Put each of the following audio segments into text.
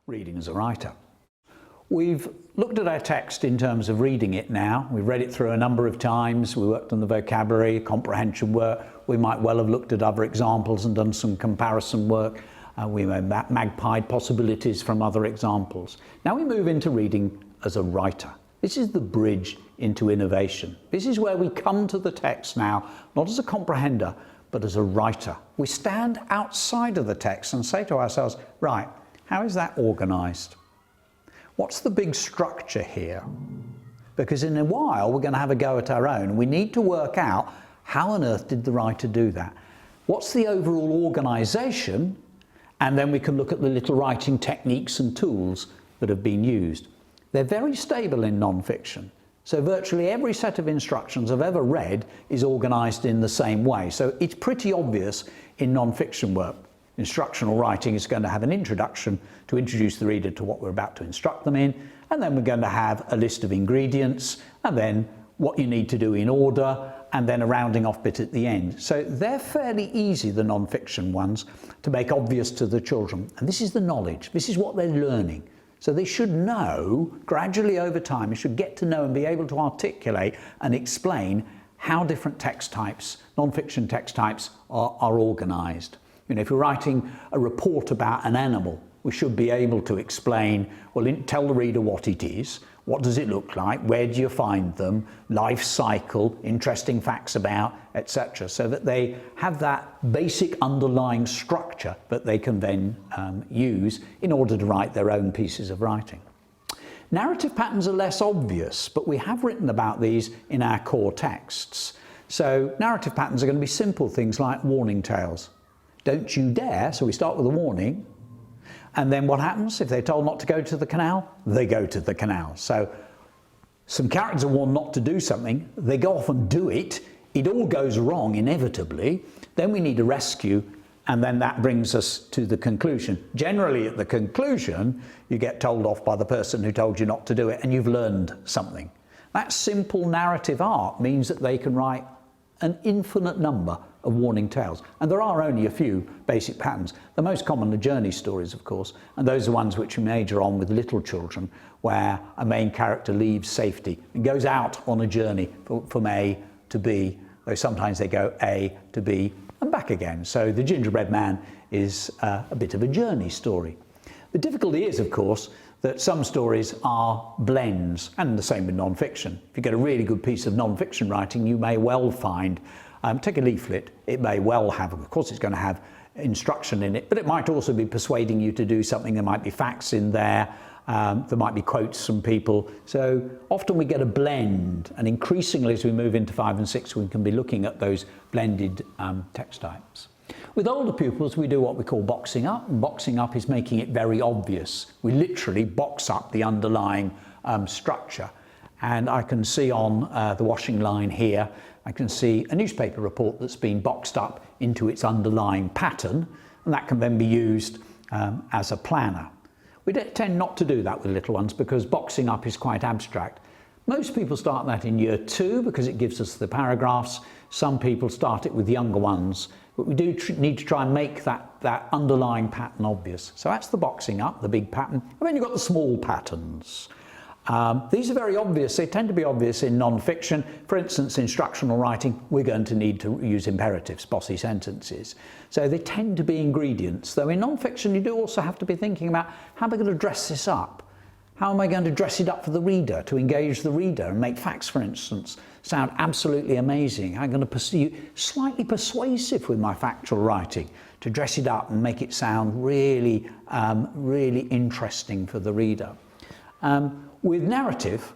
reading as a writer. We've looked at our text in terms of reading it now. We've read it through a number of times. We worked on the vocabulary, comprehension work. We might well have looked at other examples and done some comparison work. We magpied possibilities from other examples. Now we move into reading as a writer. This is the bridge into innovation. This is where we come to the text now, not as a comprehender, but as a writer. We stand outside of the text and say to ourselves, right, how is that organised? What's the big structure here? Because in a while we're going to have a go at our own. We need to work out how on earth did the writer do that? What's the overall organisation? And then we can look at the little writing techniques and tools that have been used. They're very stable in non-fiction. So virtually every set of instructions I've ever read is organised in the same way. So it's pretty obvious in non-fiction work. Instructional writing is going to have an introduction to introduce the reader to what we're about to instruct them in, and then we're going to have a list of ingredients, and then what you need to do in order, and then a rounding off bit at the end. So they're fairly easy, the non-fiction ones, to make obvious to the children. And this is the knowledge, this is what they're learning. So they should know, gradually over time, they should get to know and be able to articulate and explain how different text types, non-fiction text types, are organised. You know, if you're writing a report about an animal, we should be able to explain, well, tell the reader what it is, what does it look like, where do you find them, life cycle, interesting facts about, etc. So that they have that basic underlying structure that they can then use in order to write their own pieces of writing. Narrative patterns are less obvious, but we have written about these in our core texts. So narrative patterns are going to be simple things like warning tales. Don't you dare, so we start with a warning, and then what happens? If they're told not to go to the canal, they go to the canal. So some characters are warned not to do something, they go off and do it, it all goes wrong inevitably, then we need a rescue, and then that brings us to the conclusion. Generally at the conclusion, you get told off by the person who told you not to do it, and you've learned something. That simple narrative art means that they can write an infinite number of warning tales. And there are only a few basic patterns. The most common are journey stories, of course, and those are ones which we major on with little children, where a main character leaves safety and goes out on a journey from A to B, though sometimes they go A to B and back again. So the Gingerbread Man is a bit of a journey story. The difficulty is, of course, that some stories are blends, and the same with non-fiction. If you get a really good piece of non-fiction writing, you may well find, take a leaflet, it may well have, of course it's going to have instruction in it, but it might also be persuading you to do something. There might be facts in there, there might be quotes from people. So often we get a blend, and increasingly as we move into 5 and 6, we can be looking at those blended text types. With older pupils, we do what we call boxing up, and boxing up is making it very obvious. We literally box up the underlying structure. And I can see on the washing line here, I can see a newspaper report that's been boxed up into its underlying pattern, and that can then be used as a planner. We tend not to do that with little ones because boxing up is quite abstract. Most people start that in year 2 because it gives us the paragraphs. Some people start it with younger ones, but we do need to try and make that underlying pattern obvious. So that's the boxing up, the big pattern. And then you've got the small patterns. These are very obvious. They tend to be obvious in non-fiction. For instance, instructional writing, we're going to need to use imperatives, bossy sentences. So they tend to be ingredients. Though in non-fiction, you do also have to be thinking about, how am I going to dress this up? How am I going to dress it up for the reader, to engage the reader and make facts, for instance, sound absolutely amazing? I'm going to pursue slightly persuasive with my factual writing to dress it up and make it sound really, really interesting for the reader. With narrative,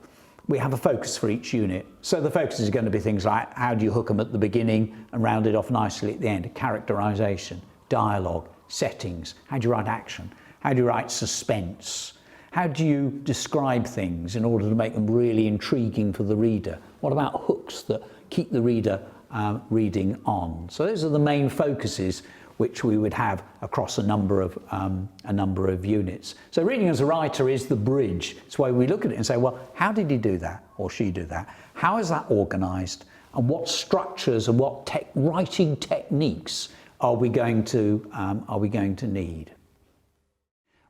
we have a focus for each unit. So the focus is going to be things like, how do you hook them at the beginning and round it off nicely at the end? Characterization, dialogue, settings. How do you write action? How do you write suspense? How do you describe things in order to make them really intriguing for the reader? What about hooks that keep the reader reading on? So those are the main focuses which we would have across a number of units. So reading as a writer is the bridge. It's why we look at it and say, well, how did he do that or she do that? How is that organised? And what structures and what writing techniques are we going to need?